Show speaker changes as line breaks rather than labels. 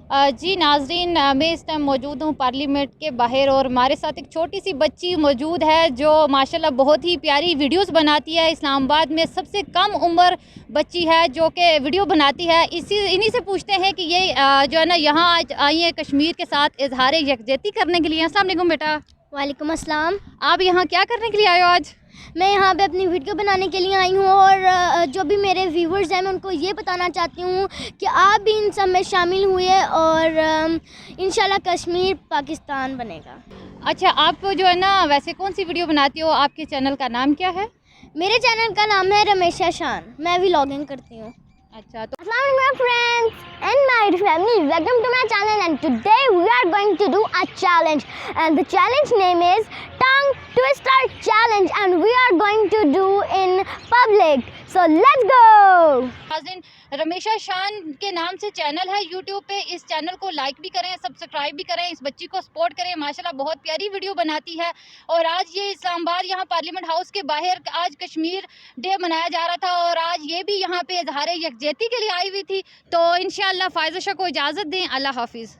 जी नाज़रीन, मैं इस टाइम मौजूद हूँ पार्लियामेंट के बाहर और हमारे साथ एक छोटी सी बच्ची मौजूद है जो माशाल्लाह बहुत ही प्यारी वीडियोस बनाती है। इस्लामाबाद में सबसे कम उम्र बच्ची है जो कि वीडियो बनाती है। इन्हीं से पूछते हैं कि ये जो है ना यहाँ आज आई है कश्मीर के साथ इजहार यकजहती करने के लिए। अस्सलाम वालेकुम बेटा।
वालेकुम अस्सलाम।
आप यहाँ क्या करने के लिए आए हो आज?
मैं यहाँ पे अपनी वीडियो बनाने के लिए आई हूँ और जो भी मेरे व्यूवर्स हैं मैं उनको ये बताना चाहती हूँ कि आप भी इन सब में शामिल हुए और इंशाल्लाह कश्मीर पाकिस्तान बनेगा।
अच्छा, आप जो है ना वैसे कौन सी वीडियो बनाती हो? आपके चैनल का नाम क्या है?
मेरे चैनल का नाम है रमेशा शान। मैं व्लॉगिंग करती हूँ।
अच्छा, तो
Assalamu alaikum friends and my family, welcome to my channel and today we are going to do a challenge and the challenge name is tongue twister challenge and we are going to do in public, so let's go।
नाज़रीन, रमेशा शान के नाम से channel है YouTube पे। इस channel को like भी करें, सब्सक्राइब भी करें, इस बच्ची को सपोर्ट करें। माशाल्लाह बहुत प्यारी वीडियो बनाती है। और आज ये इस्लामाबाद यहाँ पार्लियामेंट हाउस के बाहर आज कश्मीर डे मनाया जा रहा था और आज ये भी यहाँ पे इजहार यकजहती के लिए आई हुई थी। तो इंशाअल्लाह फ़ायज़ा को इजाज़त दें। अल्लाह हाफिज़।